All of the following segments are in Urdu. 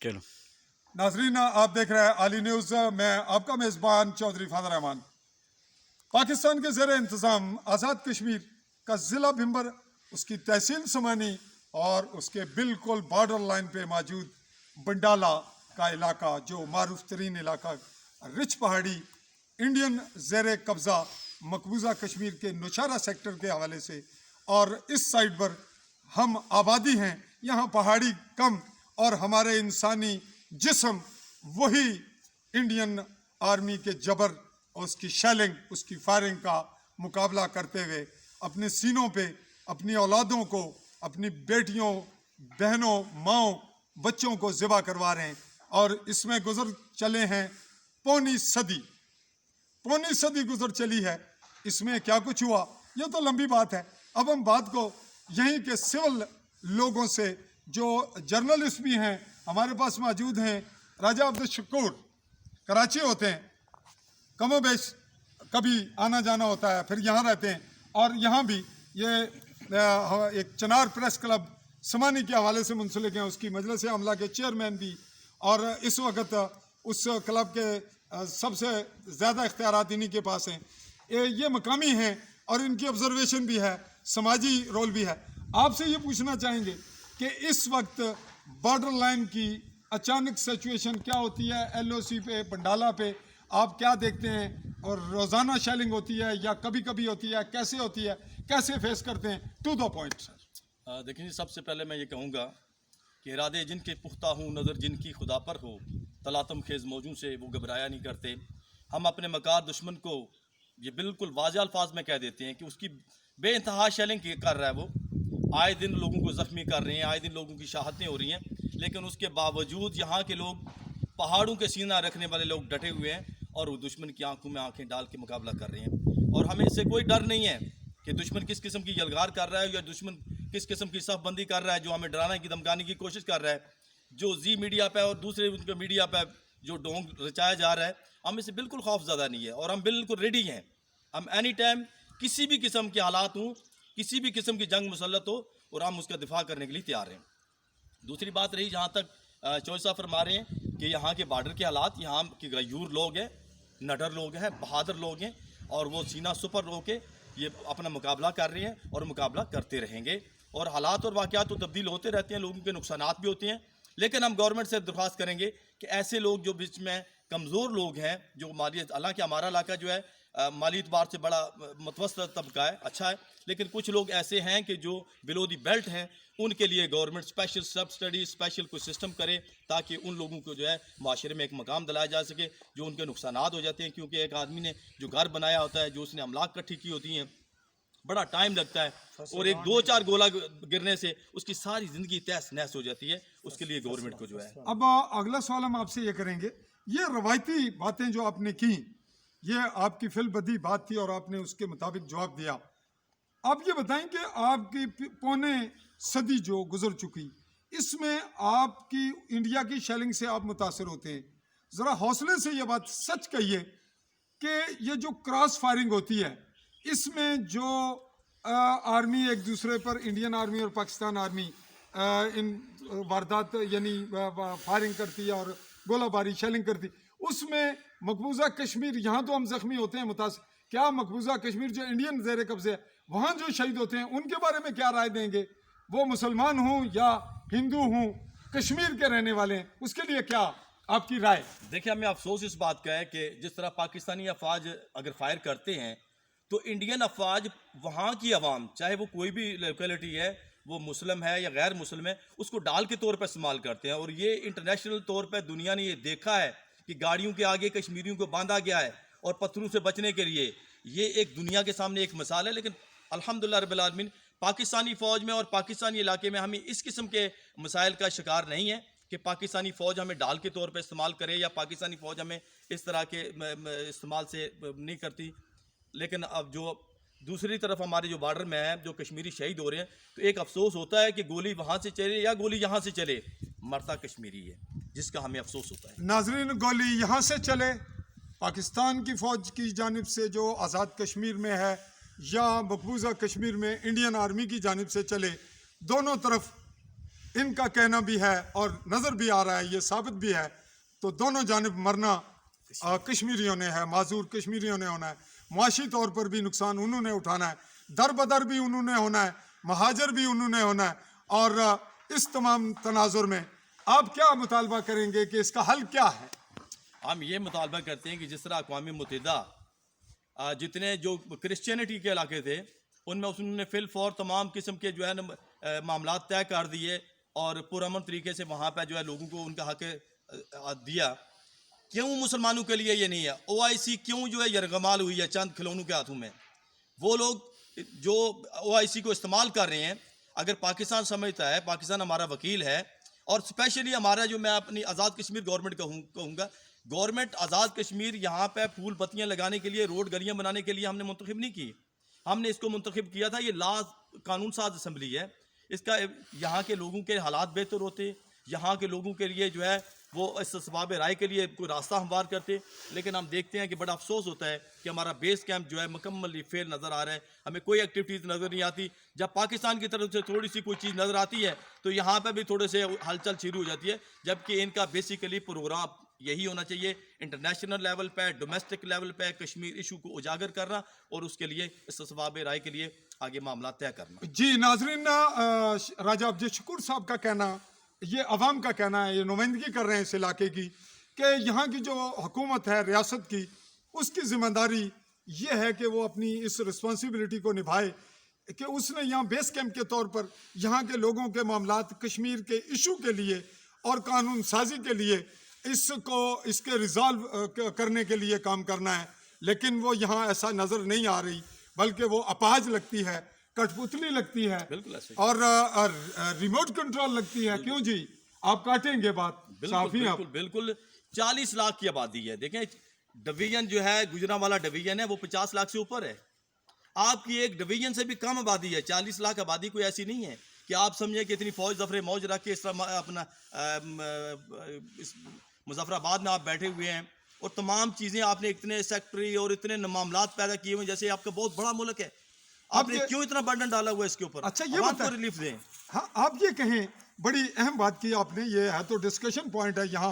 چلو ناظرین، آپ دیکھ رہے ہیں عالی نیوز، میں آپ کا میزبان چودھری فاضل رحمان۔ پاکستان کے زیر انتظام آزاد کشمیر کا ضلع بھمبر، اس کی تحصیل سماہنی اور اس کے بالکل بارڈر لائن پہ موجود بنڈالہ کا علاقہ، جو معروف ترین علاقہ رچ پہاڑی انڈین زیر قبضہ مقبوضہ کشمیر کے نوشہرہ سیکٹر کے حوالے سے، اور اس سائڈ پر ہم آبادی ہیں، یہاں پہاڑی کم اور ہمارے انسانی جسم وہی انڈین آرمی کے جبر اور اس کی شیلنگ، اس کی فائرنگ کا مقابلہ کرتے ہوئے اپنے سینوں پہ اپنی اولادوں کو، اپنی بیٹیوں، بہنوں، ماؤں، بچوں کو ذبح کروا رہے ہیں، اور اس میں گزر چلے ہیں پونی صدی گزر چلی ہے۔ اس میں کیا کچھ ہوا یہ تو لمبی بات ہے۔ اب ہم بات کو یہیں کے سول لوگوں سے، جو جرنلسٹ بھی ہیں ہمارے پاس موجود ہیں، راجہ عبدالشکور کراچی ہوتے ہیں، کم و بیش کبھی آنا جانا ہوتا ہے، پھر یہاں رہتے ہیں، اور یہاں بھی یہ ایک چنار پریس کلب سماہنی کے حوالے سے منسلک ہیں، اس کی مجلس عملہ کے چیئرمین بھی، اور اس وقت اس کلب کے سب سے زیادہ اختیارات انہی کے پاس ہیں۔ یہ مقامی ہیں اور ان کی آبزرویشن بھی ہے، سماجی رول بھی ہے۔ آپ سے یہ پوچھنا چاہیں گے کہ اس وقت بارڈر لائن کی اچانک سچویشن کیا ہوتی ہے، ایل او سی پہ، بنڈالہ پہ آپ کیا دیکھتے ہیں، اور روزانہ شیلنگ ہوتی ہے یا کبھی کبھی ہوتی ہے، کیسے ہوتی ہے، کیسے فیس کرتے ہیں؟ ٹو دا پوائنٹ سر۔ دیکھیں جی، سب سے پہلے میں یہ کہوں گا کہ ارادے جن کے پختہ ہوں، نظر جن کی خدا پر ہو، تلاطم خیز موجوں سے وہ گھبرایا نہیں کرتے۔ ہم اپنے مکار دشمن کو یہ بالکل واضح الفاظ میں کہہ دیتے ہیں کہ اس کی بے انتہا شیلنگ کر رہا ہے، وہ آئے دن لوگوں کو زخمی کر رہے ہیں، آئے دن لوگوں کی شہادتیں ہو رہی ہیں، لیکن اس کے باوجود یہاں کے لوگ، پہاڑوں کے سینہ رکھنے والے لوگ ڈٹے ہوئے ہیں اور وہ دشمن کی آنکھوں میں آنکھیں ڈال کے مقابلہ کر رہے ہیں، اور ہمیں اس سے کوئی ڈر نہیں ہے کہ دشمن کس قسم کی یلغار کر رہا ہے یا دشمن کس قسم کی صف بندی کر رہا ہے، جو ہمیں ڈرانے کی دھمکانے کی کوشش کر رہا ہے، جو زی میڈیا پہ اور دوسرے ان کے میڈیا پہ جو ڈھونگ رچایا جا رہا ہے، ہم اس سے بالکل خوف زدہ نہیں ہے، اور ہم بالکل ریڈی ہیں۔ ہم اینی ٹائم کسی بھی قسم کے حالات ہوں، کسی بھی قسم کی جنگ مسلط ہو، اور ہم اس کا دفاع کرنے کے لیے تیار ہیں۔ دوسری بات رہی جہاں تک چوہدری صاحب فرما رہے ہیں کہ یہاں کے بارڈر کے حالات، یہاں کے غیور لوگ ہیں، نڈر لوگ ہیں، بہادر لوگ ہیں، اور وہ سینہ سپر ہو کے یہ اپنا مقابلہ کر رہے ہیں اور مقابلہ کرتے رہیں گے، اور حالات اور واقعات تو تبدیل ہوتے رہتے ہیں، لوگوں کے نقصانات بھی ہوتے ہیں، لیکن ہم گورنمنٹ سے درخواست کریں گے کہ ایسے لوگ جو بیچ میں کمزور لوگ ہیں، جو مالی، حالانکہ ہمارا علاقہ جو ہے مالی اعتبار سے بڑا متوسط طبقہ ہے، اچھا ہے، لیکن کچھ لوگ ایسے ہیں کہ جو بلو دی بیلٹ ہیں، ان کے لیے گورنمنٹ اسپیشل سبسٹڈی، اسپیشل کوئی سسٹم کرے تاکہ ان لوگوں کو جو ہے معاشرے میں ایک مقام دلایا جا سکے، جو ان کے نقصانات ہو جاتے ہیں، کیونکہ ایک آدمی نے جو گھر بنایا ہوتا ہے، جو اس نے املاک کٹھی کی ہوتی ہیں، بڑا ٹائم لگتا ہے، اور ایک دو چار گولہ گرنے سے اس کی ساری زندگی تہس نہس ہو جاتی ہے، اس کے لیے گورنمنٹ کو جو ہے۔ اب اگلا سوال ہم آپ سے یہ کریں گے، یہ روایتی باتیں جو آپ نے کی، یہ آپ کی فی البدی بات تھی اور آپ نے اس کے مطابق جواب دیا۔ آپ یہ بتائیں کہ آپ کی پونے صدی جو گزر چکی، اس میں آپ کی انڈیا کی شیلنگ سے آپ متاثر ہوتے ہیں، ذرا حوصلے سے یہ بات سچ کہیے کہ یہ جو کراس فائرنگ ہوتی ہے، اس میں جو آرمی ایک دوسرے پر، انڈین آرمی اور پاکستان آرمی ان واردات یعنی فائرنگ کرتی ہے اور گولہ باری شیلنگ کرتی، اس میں مقبوضہ کشمیر، یہاں تو ہم زخمی ہوتے ہیں متاثر، کیا مقبوضہ کشمیر جو انڈین زیر قبضے ہے، وہاں جو شہید ہوتے ہیں ان کے بارے میں کیا رائے دیں گے؟ وہ مسلمان ہوں یا ہندو ہوں، کشمیر کے رہنے والے ہیں، اس کے لیے کیا آپ کی رائے؟ دیکھیں، ہمیں افسوس اس بات کا ہے کہ جس طرح پاکستانی افواج اگر فائر کرتے ہیں تو انڈین افواج وہاں کی عوام، چاہے وہ کوئی بھی لوکیلٹی ہے، وہ مسلم ہے یا غیر مسلم ہے، اس کو ڈال کے طور پہ استعمال کرتے ہیں، اور یہ انٹرنیشنل طور پہ دنیا نے یہ دیکھا ہے کہ گاڑیوں کے آگے کشمیریوں کو باندھا گیا ہے، اور پتھروں سے بچنے کے لیے یہ ایک دنیا کے سامنے ایک مثال ہے۔ لیکن الحمدللہ رب العالمین پاکستانی فوج میں اور پاکستانی علاقے میں ہمیں اس قسم کے مسائل کا شکار نہیں ہے کہ پاکستانی فوج ہمیں ڈال کے طور پہ استعمال کرے یا پاکستانی فوج ہمیں اس طرح کے استعمال سے نہیں کرتی۔ لیکن اب جو دوسری طرف ہمارے جو بارڈر میں ہیں، جو کشمیری شہید ہو رہے ہیں، تو ایک افسوس ہوتا ہے کہ گولی وہاں سے چلے یا گولی یہاں سے چلے، مرتا کشمیری ہے، جس کا ہمیں افسوس ہوتا ہے۔ ناظرین، گولی یہاں سے چلے پاکستان کی فوج کی جانب سے جو آزاد کشمیر میں ہے، یا مقبوضہ کشمیر میں انڈین آرمی کی جانب سے چلے، دونوں طرف ان کا کہنا بھی ہے اور نظر بھی آ رہا ہے، یہ ثابت بھی ہے، تو دونوں جانب مرنا کشمیریوں نے ہے، معذور کشمیریوں نے ہونا ہے، معاشی طور پر بھی نقصان انہوں نے اٹھانا ہے، در بدر بھی انہوں نے ہونا ہے، مہاجر بھی انہوں نے ہونا ہے. اور اس تمام تناظر میں آپ کیا مطالبہ کریں گے کہ اس کا حل کیا ہے؟ ہم یہ مطالبہ کرتے ہیں کہ جس طرح اقوام متحدہ جتنے جو کرسچینٹی کے علاقے تھے ان میں انہوں نے فی الفور تمام قسم کے جو ہے معاملات طے کر دیے اور پرامن طریقے سے وہاں پہ جو ہے لوگوں کو ان کا حق دیا. کیوں مسلمانوں کے لیے یہ نہیں ہے؟ او آئی سی کیوں جو ہے یرغمال ہوئی ہے چند کھلونوں کے ہاتھوں میں؟ وہ لوگ جو او آئی سی کو استعمال کر رہے ہیں، اگر پاکستان سمجھتا ہے، پاکستان ہمارا وکیل ہے، اور اسپیشلی ہمارا جو میں اپنی آزاد کشمیر گورنمنٹ کہوں گا، گورنمنٹ آزاد کشمیر یہاں پہ پھول بتیاں لگانے کے لیے، روڈ گلیاں بنانے کے لیے ہم نے منتخب نہیں کی. ہم نے اس کو منتخب کیا تھا، یہ قانون ساز اسمبلی ہے. اس کا یہاں کے لوگوں کے حالات بہتر ہوتے، یہاں کے لوگوں کے لیے جو ہے وہ استصواب رائے کے لیے کوئی راستہ ہموار کرتے. لیکن ہم دیکھتے ہیں کہ بڑا افسوس ہوتا ہے کہ ہمارا بیس کیمپ جو ہے مکمل فیل نظر آ رہا ہے. ہمیں کوئی ایکٹیویٹیز نظر نہیں آتی. جب پاکستان کی طرف سے تھوڑی سی کوئی چیز نظر آتی ہے تو یہاں پہ بھی تھوڑے سے ہلچل شروع ہو جاتی ہے، جبکہ ان کا بیسیکلی پروگرام یہی ہونا چاہیے، انٹرنیشنل لیول پہ، ڈومیسٹک لیول پہ کشمیر ایشو کو اجاگر کرنا اور اس کے لیے استصواب رائے کے لیے آگے معاملات طے کرنا. جی ناظرین، راجہ عبد الشکور صاحب کا کہنا، یہ عوام کا کہنا ہے، یہ نمائندگی کر رہے ہیں اس علاقے کی، کہ یہاں کی جو حکومت ہے ریاست کی، اس کی ذمہ داری یہ ہے کہ وہ اپنی اس رسپانسبلٹی کو نبھائے کہ اس نے یہاں بیس کیمپ کے طور پر یہاں کے لوگوں کے معاملات، کشمیر کے ایشو کے لیے اور قانون سازی کے لیے اس کے ریزالو کرنے کے لیے کام کرنا ہے. لیکن وہ یہاں ایسا نظر نہیں آ رہی، بلکہ وہ اپاہج لگتی ہے، کٹ پتلی لگتی ہے اور ریموٹ کنٹرول لگتی ہے. کیوں جی آپ کاٹیں گے بات؟ بالکل 40 لاکھ کی آبادی ہے. دیکھیں ڈویژن جو ہے گجرانوالہ ڈویژن ہے وہ 50 لاکھ سے اوپر ہے. آپ کی ایک ڈویژن سے بھی کم آبادی ہے. 40 لاکھ آبادی کوئی ایسی نہیں ہے کہ آپ سمجھیں کہ اتنی فوج ظفر موج رکھ کے اس طرح اپنا مظفر آباد میں آپ بیٹھے ہوئے ہیں اور تمام چیزیں آپ نے اتنے سیکٹری اور اتنے معاملات پیدا کیے ہوئے جیسے آپ کا بہت بڑا ملک ہے. آپ نے کیوں اتنا برڈن ڈالا ہوا ہے اس کے اوپر؟ اچھا یہ بات ریلیف دیں. ہاں آپ یہ کہیں، بڑی اہم بات کی آپ نے، یہ ہے تو ڈسکشن پوائنٹ ہے یہاں.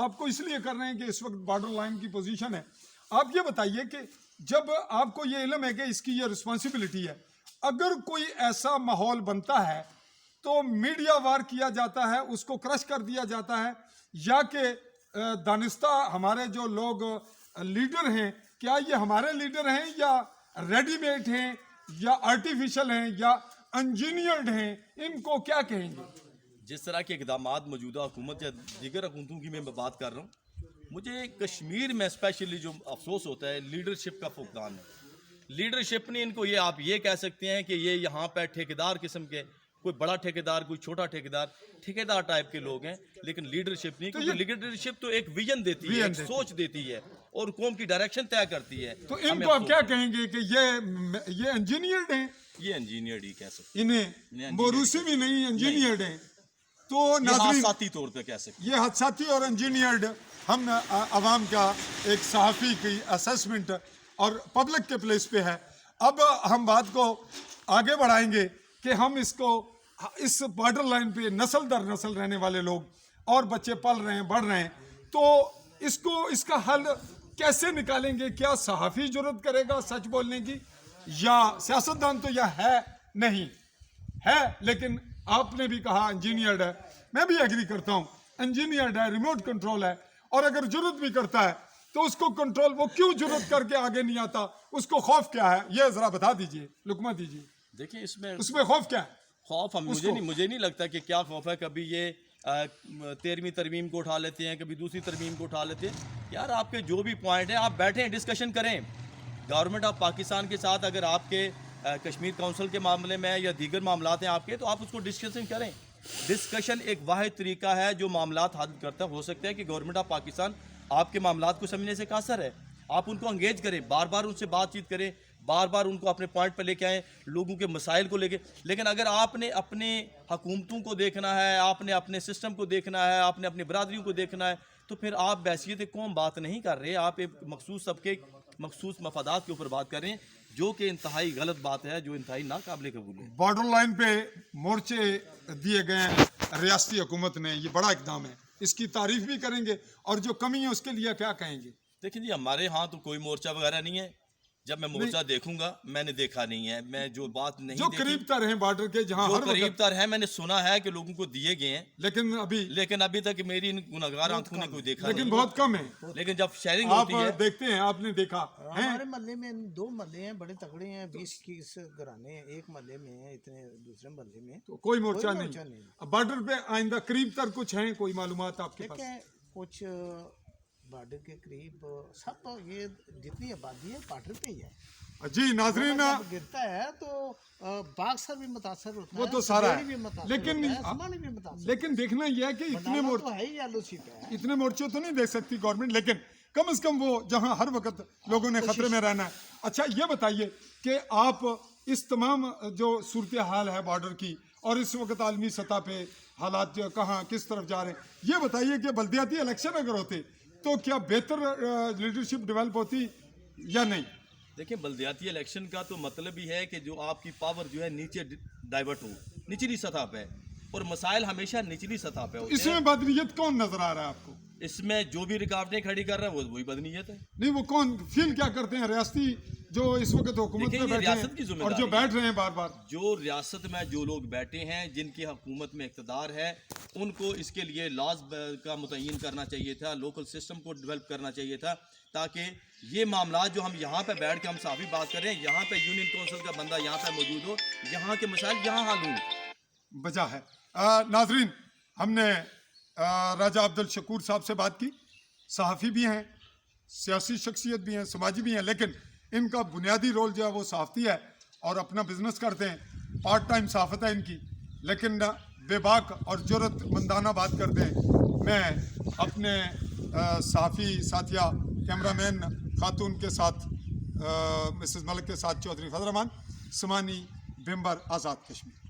آپ کو اس لیے کر رہے ہیں کہ اس وقت بارڈر لائن کی پوزیشن ہے. آپ یہ بتائیے کہ جب آپ کو یہ علم ہے کہ اس کی یہ رسپانسبلٹی ہے، اگر کوئی ایسا ماحول بنتا ہے تو میڈیا وار کیا جاتا ہے، اس کو کرش کر دیا جاتا ہے، یا کہ دانستہ ہمارے جو لوگ لیڈر ہیں، کیا یہ ہمارے لیڈر ہیں یا ریڈی میڈ ہیں یا آرٹیفیشل ہیں یا انجینئرڈ ہیں؟ ان کو کیا کہیں گے؟ جس طرح کے اقدامات موجودہ حکومت یا دیگر حکومتوں کی میں بات کر رہا ہوں، مجھے کشمیر میں اسپیشلی جو افسوس ہوتا ہے لیڈرشپ کا فقدان ہے. لیڈرشپ نے ان کو یہ آپ یہ کہہ سکتے ہیں کہ یہ یہاں پہ ٹھیکیدار قسم کے، کوئی بڑا ٹھیکیدار کوئی چھوٹا ٹھیکیدار ٹائپ کے لوگ ہیں، لیکن لیڈرشپ نہیں. کیونکہ لیڈرشپ تو ایک ویژن دیتی ہے، ایک سوچ دیتی ہے اور قوم کی ڈائریکشن طے کرتی ہے. تو ان کو آپ کیا کہیں گے کہ یہ انجینئرڈ ہیں؟ یہ انجینئرڈ ہی کہہ سکتے ہیں، انہیں موروثی بھی نہیں، انجینئرڈ ہیں. تو حادثاتی طور پہ کہہ سکتے یہ حادثاتی اور انجینئرڈ ہم عوام کا ایک صحافی کی اسیسمنٹ اور پبلک کے پلیس پہ ہے. اب ہم بات کو آگے بڑھائیں گے کہ ہم اس بارڈر لائن پہ نسل در نسل رہنے والے لوگ اور بچے پل رہے ہیں، بڑھ رہے ہیں، تو اس کا حل کیسے نکالیں گے؟ کیا صحافی جرات کرے گا سچ بولنے کی، یا سیاستدان تو یہ ہے نہیں ہے؟ لیکن آپ نے بھی کہا انجینئرڈ ہے، میں بھی ایگری کرتا ہوں، انجینئرڈ ہے، ریموٹ کنٹرول ہے. اور اگر جرات بھی کرتا ہے تو اس کو کنٹرول، وہ کیوں جرات کر کے آگے نہیں آتا؟ اس کو خوف کیا ہے؟ یہ ذرا بتا دیجئے، لقمہ دیجئے. دیکھیں اس میں خوف کیا ہے؟ خوف مجھے نہیں لگتا کہ کیا خوف ہے. کبھی یہ 13ویں ترمیم کو اٹھا لیتے ہیں، کبھی دوسری ترمیم کو اٹھا لیتے ہیں. یار آپ کے جو بھی پوائنٹ ہیں آپ بیٹھیں ڈسکشن کریں گورنمنٹ آف پاکستان کے ساتھ. اگر آپ کے کشمیر کونسل کے معاملے میں یا دیگر معاملات ہیں آپ کے، تو آپ اس کو ڈسکشن کریں. ڈسکشن ایک واحد طریقہ ہے جو معاملات حل کرتا ہے. ہو سکتا ہے کہ گورنمنٹ آف پاکستان آپ کے معاملات کو سمجھنے سے قاصر ہے. آپ ان کو انگیج کریں، بار بار ان سے بات چیت کریں، بار بار ان کو اپنے پوائنٹ پہ لے کے آئیں، لوگوں کے مسائل کو لے کے. لیکن اگر آپ نے اپنے حکومتوں کو دیکھنا ہے، آپ نے اپنے سسٹم کو دیکھنا ہے، آپ نے اپنی برادریوں کو دیکھنا ہے، تو پھر آپ بحیثیت قوم بات نہیں کر رہے. آپ ایک مخصوص طبقے، مخصوص مفادات کے اوپر بات کر رہے ہیں. جو کہ انتہائی غلط بات ہے، جو انتہائی ناقابل قبول ہے۔ بارڈر لائن پہ مورچے دیے گئے ہیں ریاستی حکومت نے، یہ بڑا اقدام ہے، اس کی تعریف بھی کریں گے، اور جو کمی ہے اس کے لیے کیا کہیں گے؟ دیکھیں جی، ہمارے ہاں تو کوئی مورچہ وغیرہ نہیں ہے، جب میں مورچہ دیکھوں گا، میں نے دیکھا نہیں ہے، میں جو بات نہیں جو دیکھی، قریب تر ہیں بارڈر کے، جہاں جو ہر قریب وقت، تر ہے، میں نے سنا ہے کہ لوگوں کو دیے گئے ہیں، لیکن ابھی تک میری ان گناہگار آنکھوں نے کوئی دیکھا لیکن نہیں۔ بہت کم ہے۔ لیکن جب شیئرنگ آپ ہوتی ہے، دیکھتے ہیں، آپ نے دیکھا ہے، ہمارے محلے میں 2 محلے ہیں بڑے تگڑے ہیں، 20-21 گھرانے ہیں، ایک محلے میں ہیں اتنے، دوسرے محلے میں تو کوئی مورچہ نہیں۔ بارڈر پہ آئندہ قریب تر کچھ ہیں کوئی معلومات آپ کے پاس؟ دیکھیں کچھ بارڈر کے قریب سب یہ جتنی آبادی ہے بارڈر پہ ہی ہے۔ جی ناظرین، جب گرتا ہے تو باکسر بھی متاثر ہوتا ہے، وہ تو سارا ہے، بھی متاثر لیکن ہوتا ہے، سماہنی بھی متاثر لیکن دیکھنا یہ ہے کہ تو ہے ہی LOC پہ ہے۔ اتنے مورچے تو نہیں دے سکتی گورنمنٹ، لیکن کم از کم وہ جہاں ہر وقت لوگوں نے خطرے میں رہنا ہے۔ اچھا یہ بتائیے کہ آپ اس تمام جو صورتحال ہے بارڈر کی، اور اس وقت عالمی سطح پہ حالات جو کہاں کس طرف جا رہے ہیں، یہ بتائیے کہ بلدیاتی الیکشن اگر ہوتے تو کیا بہتر لیڈرشپ ڈیولپ ہوتی یا نہیں؟ دیکھیں بلدیاتی الیکشن کا تو مطلب ہی ہے کہ جو آپ کی پاور جو ہے نیچے ڈائیورٹ ہو، نچلی سطح پہ، اور مسائل ہمیشہ نچلی سطح پہ ہوتے اس ہیں۔ میں بدنیت کون نظر آ رہا ہے آپ کو؟ اس میں جو بھی رکاوٹیں کھڑی کر رہا ہے وہی بدنیت ہے۔ نہیں، وہ کون فیل کیا کرتے ہیں ریاستی جو اس وقت حکومت دیکھیں میں یہ بیٹھے ریاست کی ہیں ذمہ اور جو داری ہے۔ بیٹھ رہے ہیں بار بار؟ جو ریاست میں جو لوگ بیٹھے ہیں، جن کی حکومت میں اقتدار ہے، ان کو اس کے لیے لاز کا متعین کرنا چاہیے تھا، لوکل سسٹم کو ڈیولپ کرنا چاہیے تھا، تاکہ یہ معاملات جو ہم یہاں پہ بیٹھ کے ہم صافی بات کر رہے ہیں، یہاں پہ یونین کونسل کا بندہ یہاں پہ موجود ہو، یہاں کے مسائل یہاں حل ہوں۔ بجا ہے۔ ناظرین، ہم نے راجہ عبدالشکور صاحب سے بات کی، صحافی بھی ہیں، سیاسی شخصیت بھی ہیں، سماجی بھی ہیں، لیکن ان کا بنیادی رول جو ہے وہ صحافتی ہے، اور اپنا بزنس کرتے ہیں، پارٹ ٹائم صحافت ہے ان کی، لیکن بے باک اور جرأت مندانہ بات کرتے ہیں۔ میں اپنے صحافی ساتھیہ کیمرہ مین خاتون کے ساتھ مسز ملک کے ساتھ چودھری فضل الرحمان، سماہنی، بمبر، آزاد کشمیر۔